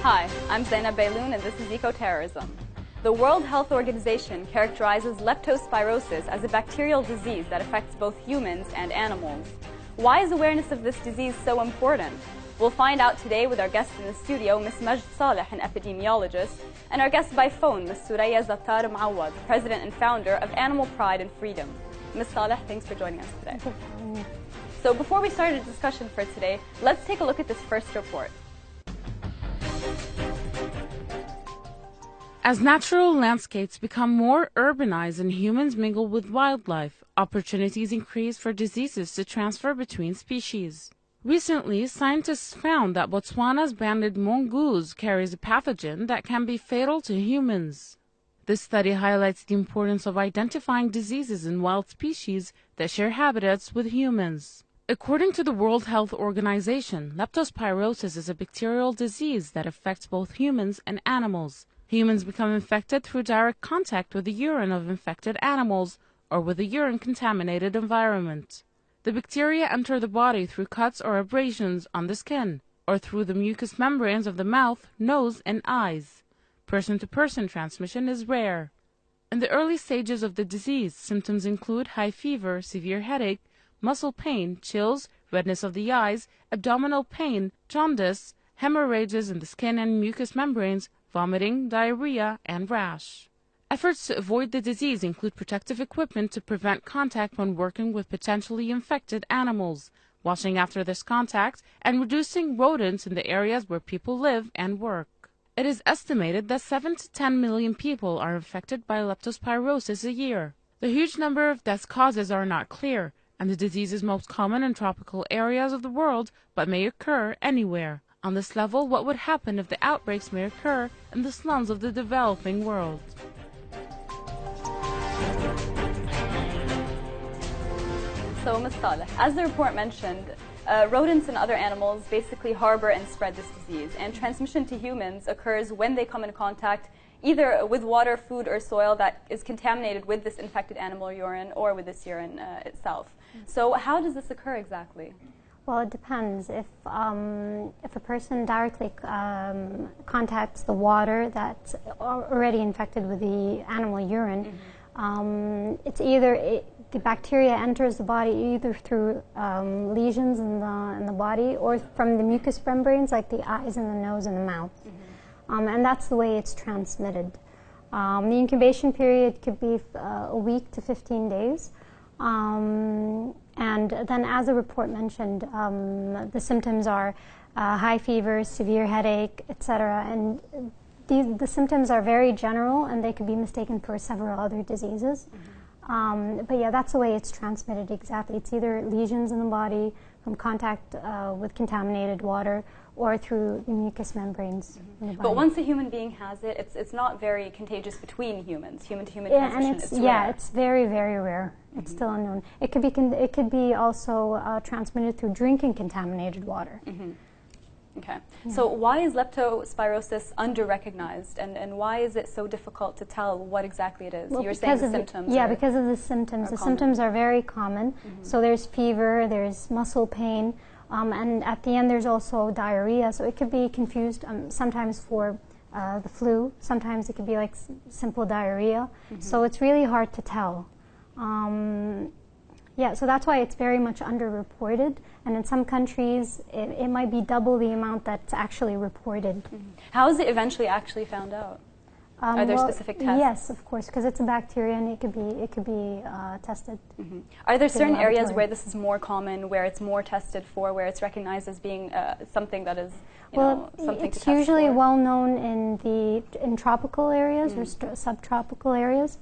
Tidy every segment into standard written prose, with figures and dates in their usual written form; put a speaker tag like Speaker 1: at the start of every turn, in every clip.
Speaker 1: Hi, I'm Zeinab Bailoun and this is Eco-Terrorism. The World Health Organization characterizes leptospirosis as a bacterial disease that affects both humans and animals. Why is awareness of this disease so important? We'll find out today with our guest in the studio, Ms. Majd Saleh, an epidemiologist, and our guest by phone, Ms. Soraya Zattar Mouawad, president and founder of Animal Pride and Freedom. Ms. Saleh, thanks for joining us today. So before we start a discussion for today, let's take a look at this first report.
Speaker 2: As natural landscapes become more urbanized and humans mingle with wildlife, opportunities increase for diseases to transfer between species. Recently, scientists found that Botswana's banded mongoose carries a pathogen that can be fatal to humans. This study highlights the importance of identifying diseases in wild species that share habitats with humans. According to the World Health Organization, leptospirosis is a bacterial disease that affects both humans and animals. Humans become infected through direct contact with the urine of infected animals or with a urine-contaminated environment. The bacteria enter the body through cuts or abrasions on the skin, or through the mucous membranes of the mouth, nose, and eyes. Person-to-person transmission is rare. In the early stages of the disease, symptoms include high fever, severe headache, muscle pain, chills, redness of the eyes, abdominal pain, jaundice, hemorrhages in the skin and mucous membranes, vomiting, diarrhea, and rash. Efforts to avoid the disease include protective equipment to prevent contact when working with potentially infected animals, washing after this contact, and reducing rodents in the areas where people live and work. It is estimated that 7 to 10 million people are infected by leptospirosis a year. The huge number of death causes are not clear, and the disease is most common in tropical areas of the world, but may occur anywhere. On this level, what would happen if the outbreaks may occur in the slums of the developing world?
Speaker 1: So, Ms. Saleh, as the report mentioned, rodents and other animals basically harbor and spread this disease, and transmission to humans occurs when they come in contact either with water, food, or soil that is contaminated with this infected animal urine or with this urine itself. So how does this occur exactly?
Speaker 3: Well, it depends. If a person directly contacts the water that's already infected with the animal urine, it's either the bacteria enters the body either through lesions in the body or from the mucous membranes, like the eyes and the nose and the mouth, and that's the way it's transmitted. The incubation period could be a week to 15 days. And then, as the report mentioned, the symptoms are high fever, severe headache, etc. And the symptoms are very general, and they could be mistaken for several other diseases. But yeah, that's the way it's transmitted exactly. It's either lesions in the body from contact with contaminated water or through the mucous membranes in the body.
Speaker 1: But once a human being has it, it's not very contagious between humans. Human-to-human transmission is rare.
Speaker 3: Yeah, it's very, very rare. It's still unknown. It could be also transmitted through drinking contaminated water.
Speaker 1: Okay. Yeah. So why is leptospirosis under-recognized, and why is it so difficult to tell what exactly it is?
Speaker 3: Well,
Speaker 1: you were saying the symptoms.
Speaker 3: Yeah, because of the symptoms. The symptoms are very common. So there's fever, there's muscle pain, and at the end there's also diarrhea. So it could be confused sometimes for the flu. Sometimes it could be like simple diarrhea. So it's really hard to tell. Yeah, so that's why it's very much underreported, and in some countries it might be double the amount that's actually reported.
Speaker 1: How is it eventually actually found out? Are there specific tests?
Speaker 3: Yes, of course, because it's a bacteria and it could be tested.
Speaker 1: Are there certain areas where this is more common, where it's more tested for, where it's recognized as being something that is, something to test for?
Speaker 3: It's usually well known in tropical areas or subtropical areas.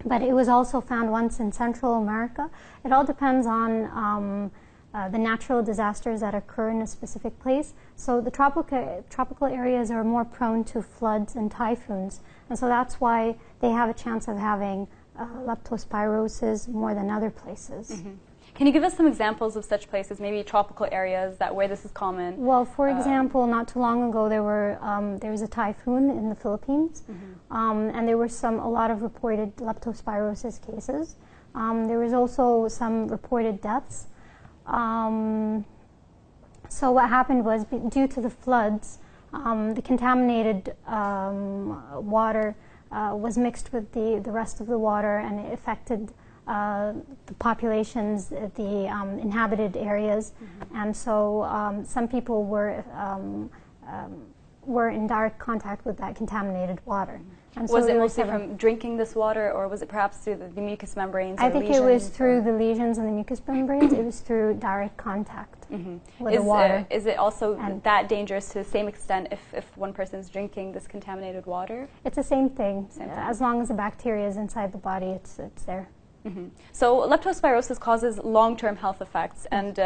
Speaker 3: But it was also found once in Central America. It all depends on the natural disasters that occur in a specific place. So the tropical areas are more prone to floods and typhoons. And so that's why they have a chance of having leptospirosis more than other places.
Speaker 1: Can you give us some examples of such places, maybe tropical areas where this is common?
Speaker 3: Well, for example, not too long ago there was a typhoon in the Philippines, and there were a lot of reported leptospirosis cases. There was also some reported deaths. So what happened was, due to the floods, The contaminated water was mixed with the rest of the water, and it affected the populations, the inhabited areas, and so some people were in direct contact with that contaminated water. And
Speaker 1: was it mostly from drinking this water, or was it perhaps through the mucous membranes?
Speaker 3: I think it was through the lesions and the mucous membranes. It was through direct contact with the water.
Speaker 1: Is it also that dangerous to the same extent if one person is drinking this contaminated water?
Speaker 3: It's the same thing. As long as the bacteria is inside the body, it's there.
Speaker 1: So leptospirosis causes long-term health effects, and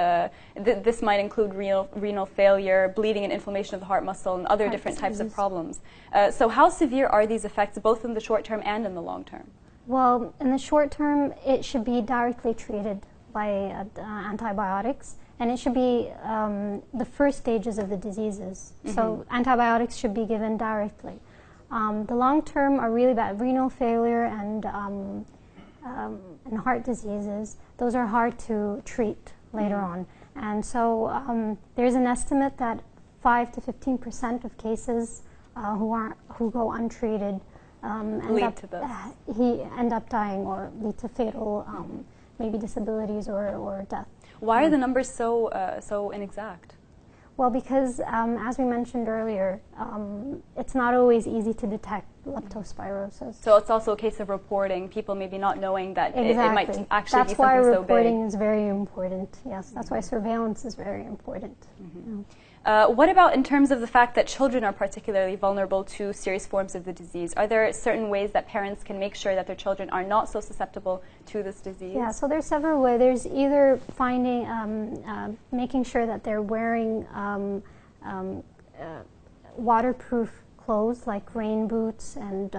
Speaker 1: this might include renal failure, bleeding and inflammation of the heart muscle, and other different types of problems. So how severe are these effects, both in the short term and in the long term?
Speaker 3: Well, in the short term, it should be directly treated by antibiotics, and it should be the first stages of the diseases. So antibiotics should be given directly. The long term are really bad. Renal failure and heart diseases, those are hard to treat later on. And so there's an estimate that 5 to 15% of cases who go untreated end up dying or lead to fatal maybe disabilities or death.
Speaker 1: Why are the numbers so inexact?
Speaker 3: Well, because as we mentioned earlier, it's not always easy to detect leptospirosis.
Speaker 1: So it's also a case of reporting, people maybe not knowing that it might actually be something so big.
Speaker 3: That's why reporting is very important, yes. That's why surveillance is very important.
Speaker 1: What about in terms of the fact that children are particularly vulnerable to serious forms of the disease? Are there certain ways that parents can make sure that their children are not so susceptible to this disease? Yeah,
Speaker 3: so there's several ways. There's either finding, making sure that they're wearing waterproof clothes like rain boots and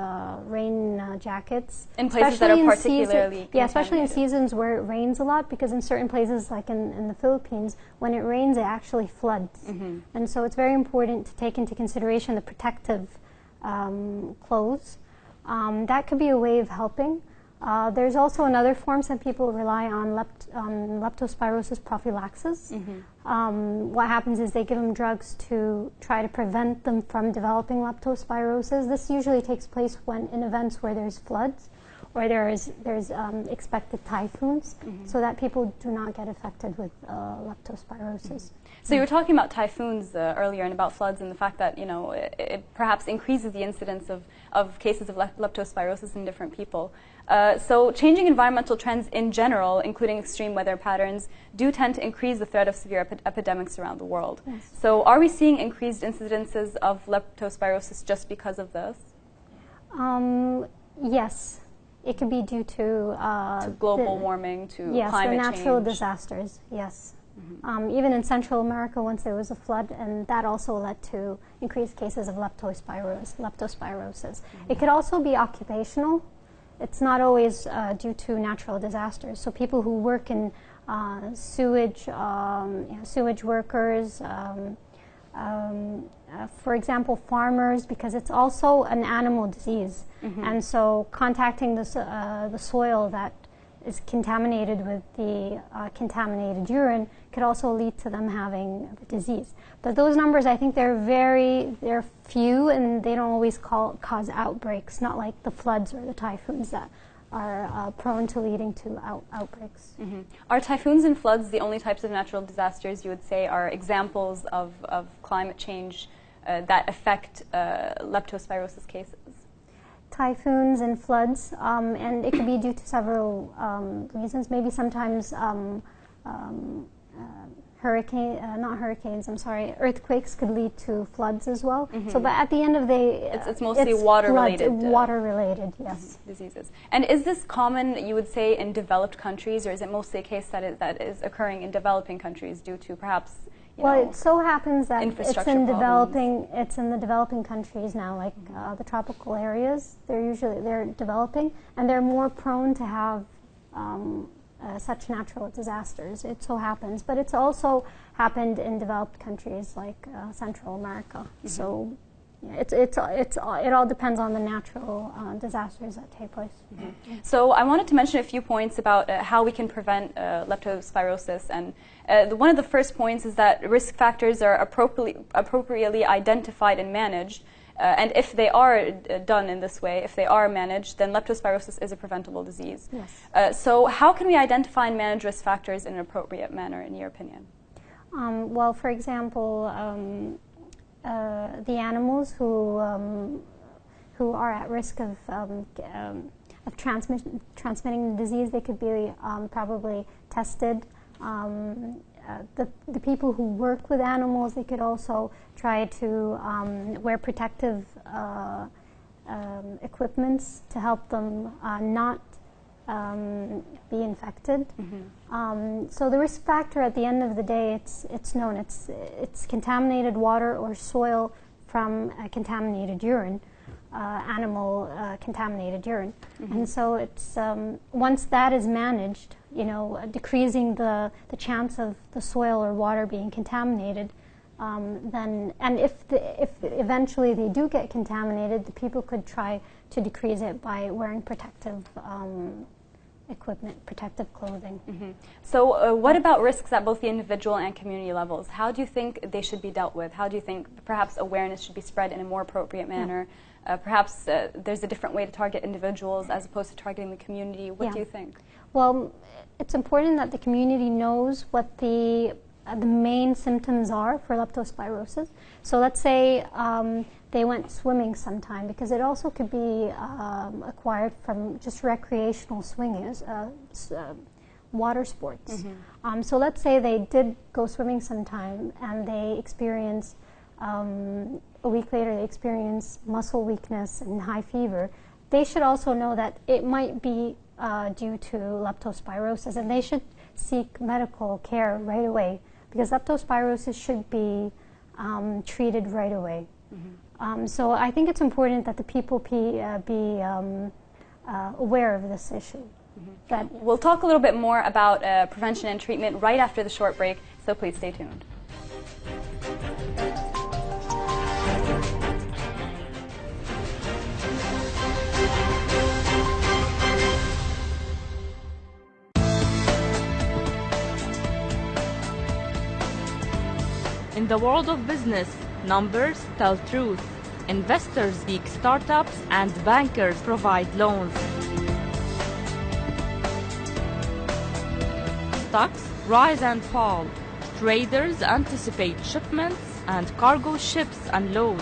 Speaker 3: rain jackets.
Speaker 1: In places that are particularly
Speaker 3: especially in seasons where it rains a lot, because in certain places like in the Philippines, when it rains it actually floods. And so it's very important to take into consideration the protective clothes. That could be a way of helping. There's also another form. Some people rely on leptospirosis prophylaxis. What happens is they give them drugs to try to prevent them from developing leptospirosis. This usually takes place in events where there's floods or there's expected typhoons, so that people do not get affected with leptospirosis.
Speaker 1: So you were talking about typhoons earlier and about floods and the fact that it perhaps increases the incidence of cases of leptospirosis in different people. So changing environmental trends in general, including extreme weather patterns, do tend to increase the threat of severe epidemics around the world. So are we seeing increased incidences of leptospirosis just because of this?
Speaker 3: Yes. It could be due to
Speaker 1: global warming, to climate change.
Speaker 3: Yes, the natural disasters, yes. Even in Central America, once there was a flood, and that also led to increased cases of leptospirosis. It could also be occupational. It's not always due to natural disasters. So people who work in sewage workers, for example, farmers, because it's also an animal disease. And so contacting the soil that is contaminated with the contaminated urine could also lead to them having the disease. But those numbers, I think they're few, and they don't always cause outbreaks, not like the floods or the typhoons that are prone to leading to outbreaks.
Speaker 1: Are typhoons and floods the only types of natural disasters you would say are examples of climate change that affect leptospirosis cases?
Speaker 3: Typhoons and floods, and it could be due to several reasons. Maybe sometimes earthquakes could lead to floods as well. So, but at the end of the day,
Speaker 1: it's mostly water-related.
Speaker 3: Water-related, yes.
Speaker 1: Diseases. And is this common, you would say, in developed countries, or is it mostly a case that is occurring in developing countries due to perhaps
Speaker 3: it so happens that it's in the developing countries now, like the tropical areas. They're developing, and they're more prone to have such natural disasters. It so happens, but it's also happened in developed countries like Central America. So It all depends on the natural disasters that take place.
Speaker 1: Mm-hmm. So I wanted to mention a few points about how we can prevent leptospirosis. And one of the first points is that risk factors are appropriately identified and managed. And if they are done in this way, if they are managed, then leptospirosis is a preventable disease.
Speaker 3: Yes.
Speaker 1: So how can we identify and manage risk factors in an appropriate manner, in your opinion?
Speaker 3: Well, for example, the animals who are at risk of transmitting the disease, they could be probably tested. The people who work with animals, they could also try to wear protective equipments to help them not be infected.
Speaker 1: Mm-hmm.
Speaker 3: So the risk factor at the end of the day, it's known. It's contaminated water or soil from contaminated urine, animal contaminated urine. Mm-hmm. And so it's once that is managed, decreasing the chance of the soil or water being contaminated, then, and if eventually they do get contaminated, the people could try to decrease it by wearing protective equipment, protective clothing.
Speaker 1: Mm-hmm. So what about risks at both the individual and community levels? How do you think they should be dealt with? How do you think perhaps awareness should be spread in a more appropriate manner? Perhaps there's a different way to target individuals as opposed to targeting the community. What do you think?
Speaker 3: Well, it's important that the community knows what the main symptoms are for leptospirosis. So let's say they went swimming sometime, because it also could be acquired from just recreational swimming, water sports.
Speaker 1: Mm-hmm.
Speaker 3: So let's say they did go swimming sometime and they experience, a week later they experience muscle weakness and high fever. They should also know that it might be due to leptospirosis, and they should seek medical care right away, because leptospirosis should be treated right away.
Speaker 1: Mm-hmm.
Speaker 3: So I think it's important that the people be aware of this issue.
Speaker 1: Mm-hmm. We'll talk a little bit more about prevention and treatment right after the short break, so please stay tuned.
Speaker 4: In the world of business, numbers tell truth. Investors seek startups and bankers provide loans. Stocks rise and fall. Traders anticipate shipments and cargo ships unload.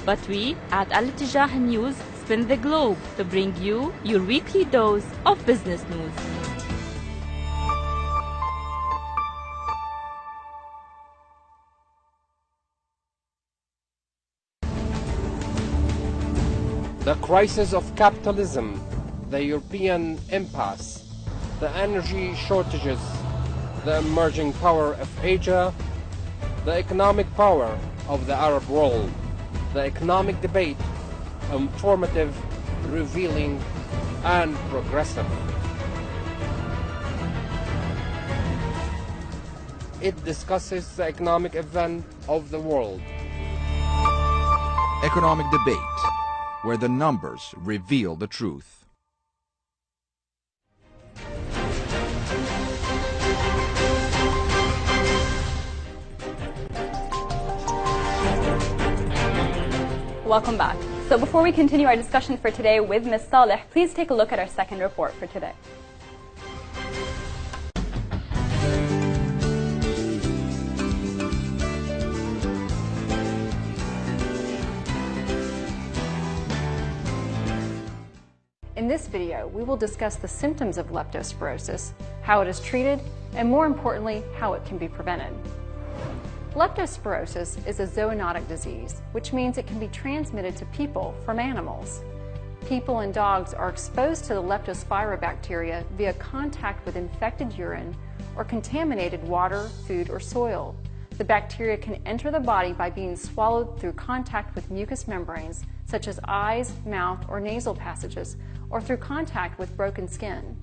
Speaker 4: But we at Etejah News spin the globe to bring you your weekly dose of business news.
Speaker 5: The crisis of capitalism, the European impasse, the energy shortages, the emerging power of Asia, the economic power of the Arab world, the economic debate, informative, revealing, and progressive. It discusses the economic event of the world.
Speaker 6: Economic debate, where the numbers reveal the truth.
Speaker 1: Welcome back. So before we continue our discussion for today with Ms. Saleh, please take a look at our second report for today.
Speaker 7: In this video, we will discuss the symptoms of leptospirosis, how it is treated, and more importantly, how it can be prevented. Leptospirosis is a zoonotic disease, which means it can be transmitted to people from animals. People and dogs are exposed to the leptospirobacteria via contact with infected urine or contaminated water, food, or soil. The bacteria can enter the body by being swallowed through contact with mucous membranes, such as eyes, mouth, or nasal passages, or through contact with broken skin.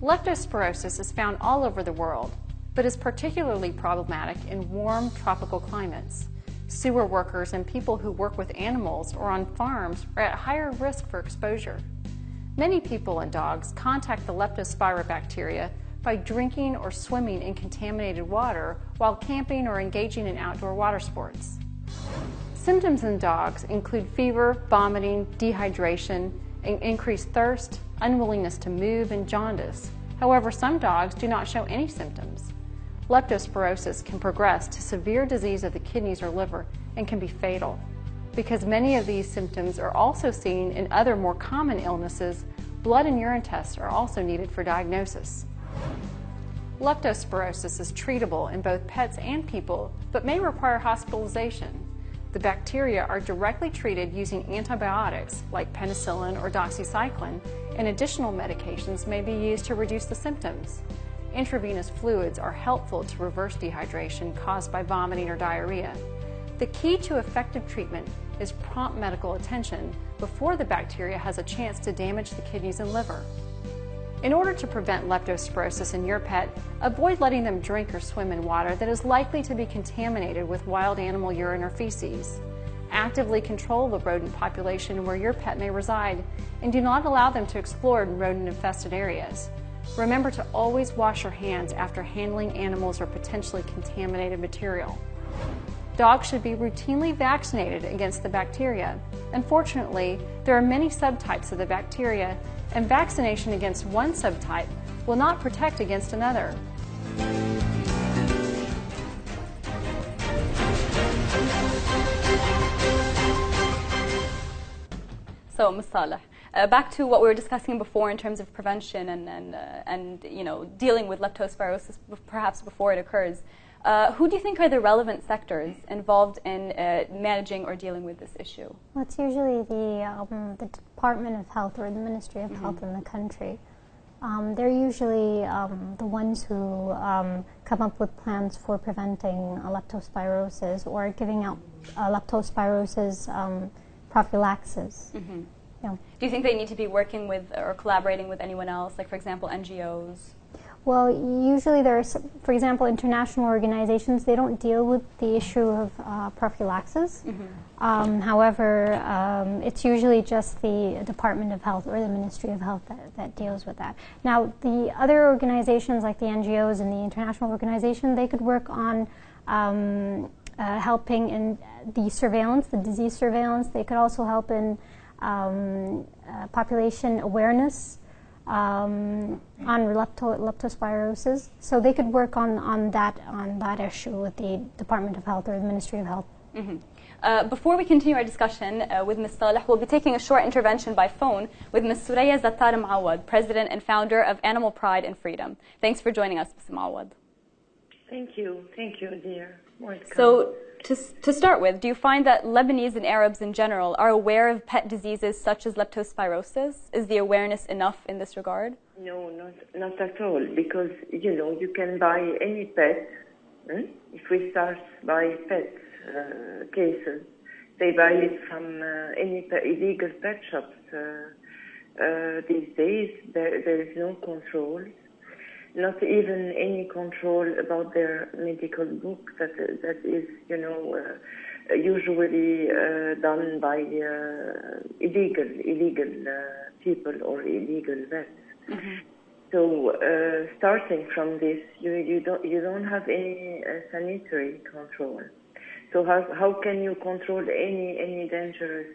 Speaker 7: Leptospirosis is found all over the world. but is particularly problematic in warm tropical climates. Sewer workers and people who work with animals or on farms are at higher risk for exposure. Many people and dogs contact the leptospira bacteria by drinking or swimming in contaminated water while camping or engaging in outdoor water sports. Symptoms in dogs include fever, vomiting, dehydration, increased thirst, unwillingness to move, and jaundice. However, some dogs do not show any symptoms. Leptospirosis can progress to severe disease of the kidneys or liver and can be fatal. Because many of these symptoms are also seen in other more common illnesses, blood and urine tests are also needed for diagnosis. Leptospirosis is treatable in both pets and people, but may require hospitalization. The bacteria are directly treated using antibiotics like penicillin or doxycycline, and additional medications may be used to reduce the symptoms. Intravenous fluids are helpful to reverse dehydration caused by vomiting or diarrhea. The key to effective treatment is prompt medical attention before the bacteria has a chance to damage the kidneys and liver. In order to prevent leptospirosis in your pet, avoid letting them drink or swim in water that is likely to be contaminated with wild animal urine or feces. Actively control the rodent population where your pet may reside, and do not allow them to explore in rodent-infested areas. Remember to always wash your hands after handling animals or potentially contaminated material. Dogs should be routinely vaccinated against the bacteria. Unfortunately, there are many subtypes of the bacteria, and vaccination against one subtype will not protect against another.
Speaker 1: So, Ms. Saleh, back to what we were discussing before in terms of prevention and dealing with leptospirosis perhaps before it occurs. Who do you think are the relevant sectors involved in managing or dealing with this issue?
Speaker 3: Well, it's usually the Department of Health or the Ministry of Health in the country. They're usually the ones who come up with plans for preventing leptospirosis or giving out leptospirosis prophylaxis. Yeah.
Speaker 1: Do you think they need to be working with or collaborating with anyone else, like, for example, NGOs?
Speaker 3: Well, usually there's, for example, international organizations, they don't deal with the issue of prophylaxis. However, it's usually just the Department of Health or the Ministry of Health that deals with that. Now, the other organizations like the NGOs and the international organization, they could work on helping in the surveillance, the disease surveillance. They could also help in population awareness on leptospirosis, so they could work on that issue with the Department of Health or the Ministry of Health.
Speaker 1: Before we continue our discussion with Ms. Saleh, we'll be taking a short intervention by phone with Ms. Soraya Zattar Mouawad, President and Founder of Animal Pride and Freedom. Thanks for joining us, Ms. Mouawad.
Speaker 8: Thank you, dear. Welcome.
Speaker 1: So, to start with, do you find that Lebanese and Arabs in general are aware of pet diseases such as leptospirosis? Is the awareness enough in this regard?
Speaker 8: No, not at all, because, you can buy any pet. If we start by pet cases, they buy it from any illegal pet shops. These days, there is no control. Not even any control about their medical book that is, usually done by illegal people or illegal vets. So starting from this, you don't have any sanitary control. So how can you control any dangerous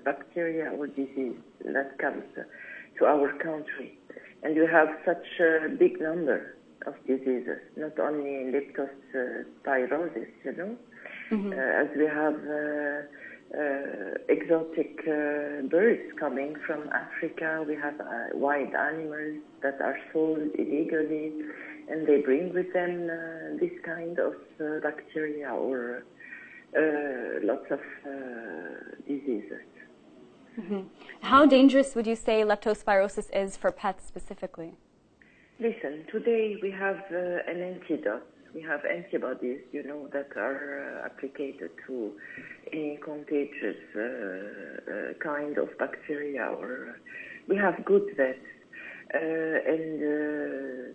Speaker 8: bacteria or disease that comes to our country? And you have such a big number of diseases, not only leptospirosis, as we have exotic birds coming from Africa. We have wild animals that are sold illegally, and they bring with them this kind of bacteria or lots of diseases.
Speaker 1: How dangerous would you say leptospirosis is for pets specifically?
Speaker 8: Listen, today we have an antidote. We have antibodies, that are applied to any contagious kind of bacteria. Or we have good vets, and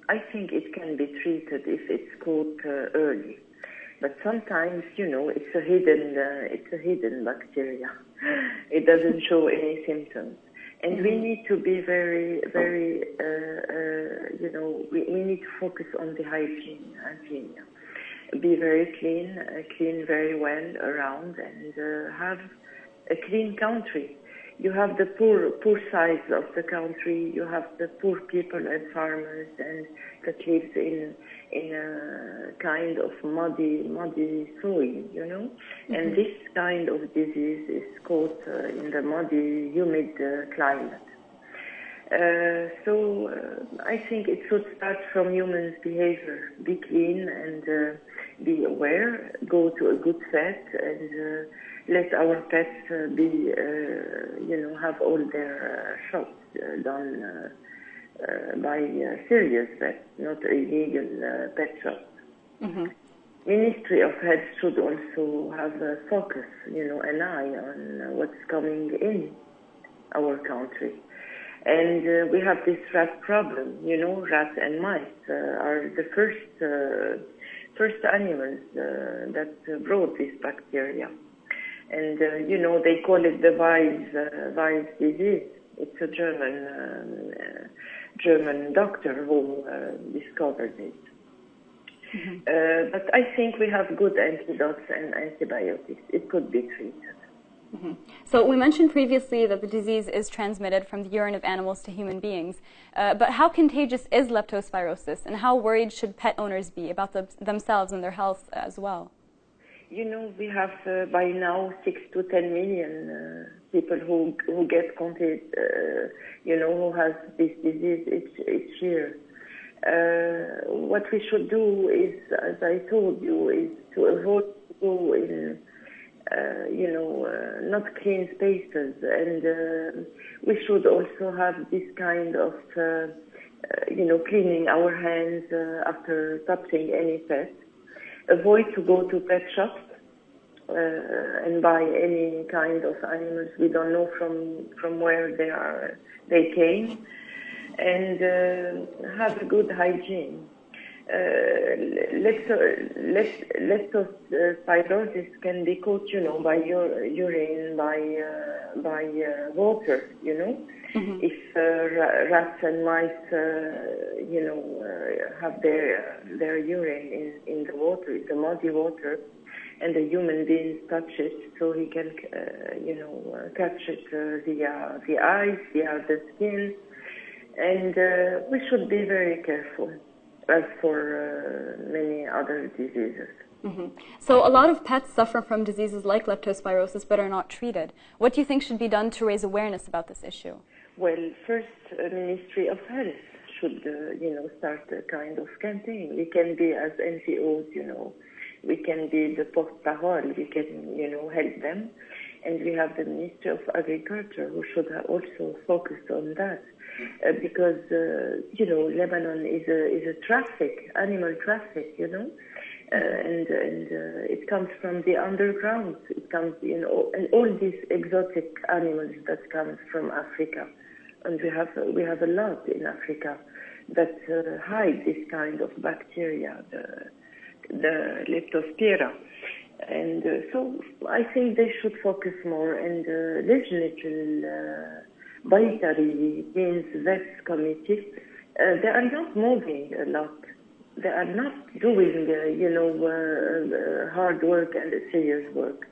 Speaker 8: I think it can be treated if it's caught early. But sometimes, it's a hidden bacteria. It doesn't show any symptoms. And we need to be very, very, we need to focus on the hygiene. Be very clean very well around, and have a clean country. You have the poor sides of the country. You have the poor people and farmers, and that lives in a kind of muddy soil, And this kind of disease is caught in the muddy, humid climate. So I think it should start from humans' behavior. Be clean and be aware. Go to a good vet and let our pets be, have all their shots done by serious vets, not illegal pet shops. Ministry of Health should also have a focus, an eye on what's coming in our country. And we have this rat problem, rats and mice are the first animals that brought this bacteria. And, they call it the Weis disease. It's a German doctor who discovered it. But I think we have good antidotes and antibiotics. It could be treated.
Speaker 1: So we mentioned previously that the disease is transmitted from the urine of animals to human beings. But how contagious is leptospirosis, and how worried should pet owners be about themselves and their health as well?
Speaker 8: We have by now 6 to 10 million people who get contagious, who has this disease each year. What we should do is, as I told you, is to avoid to go in, not clean spaces, and we should also have this kind of, cleaning our hands after touching any pet. Avoid to go to pet shops and buy any kind of animals we don't know from where they came, and have a good hygiene. Leptospirosis can be caught, by urine, by water, If rats and mice, have their urine in the water, the muddy water, and the human being touch it, so he can, catch it via the eyes, via the skin, and we should be very careful, as for many other diseases.
Speaker 1: So a lot of pets suffer from diseases like leptospirosis but are not treated. What do you think should be done to raise awareness about this issue?
Speaker 8: Well, first, Ministry of Health should, start a kind of campaign. We can be, as NGOs, we can be the porte-parole. We can, help them. And we have the Ministry of Agriculture who should also focus on that. Because, Lebanon is a animal traffic, and it comes from the underground. It comes, and all these exotic animals that come from Africa. And we have a lot in Africa that hide this kind of bacteria, the Leptospira. And so I think they should focus more, and legislative Baitari means Vets Committee, they are not moving a lot. They are not doing, hard work and serious work.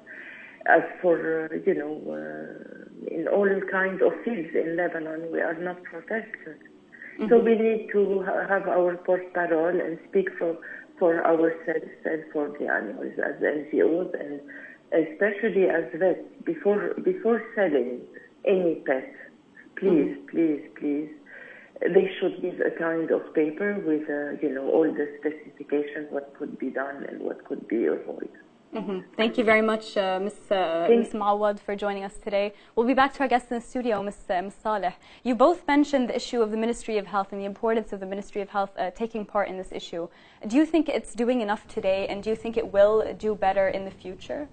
Speaker 8: As for, in all kinds of fields in Lebanon, we are not protected. So we need to have our porte-parole and speak for ourselves and for the animals as NGOs, and especially as vets, before selling any pet. Please, they should give a kind of paper with, all the specifications, what could be done and what could be avoided.
Speaker 1: Thank you very much, Ms. Mouawad, for joining us today. We'll be back to our guests in the studio, Ms. Saleh. You both mentioned the issue of the Ministry of Health and the importance of the Ministry of Health taking part in this issue. Do you think it's doing enough today, and do you think it will do better in the future?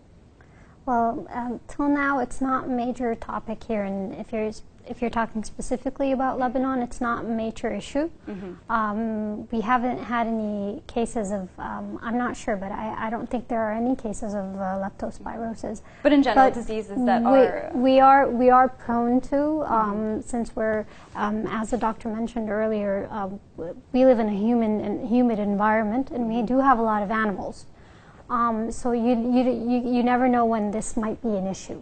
Speaker 3: Well, till now, it's not a major topic here, and if you're if you're talking specifically about Lebanon, it's not a major issue. We haven't had any cases of, I'm not sure, but I don't think there are any cases of leptospirosis.
Speaker 1: But in general, diseases that
Speaker 3: we are prone to, since we're, as the doctor mentioned earlier, we live in a humid environment, and we do have a lot of animals. So you never know when this might be an issue.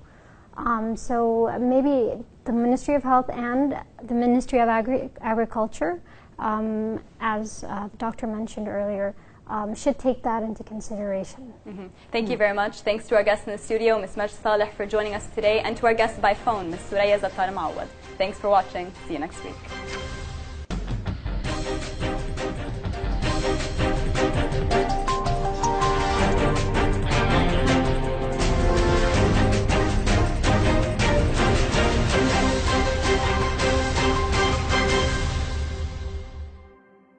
Speaker 3: So maybe the Ministry of Health and the Ministry of Agriculture, as the doctor mentioned earlier, should take that into consideration.
Speaker 1: Thank you very much. Thanks to our guest in the studio, Ms. Majd Saleh, for joining us today, and to our guest by phone, Ms. Soraya Zattar Mouawad. Thanks for watching. See you next week.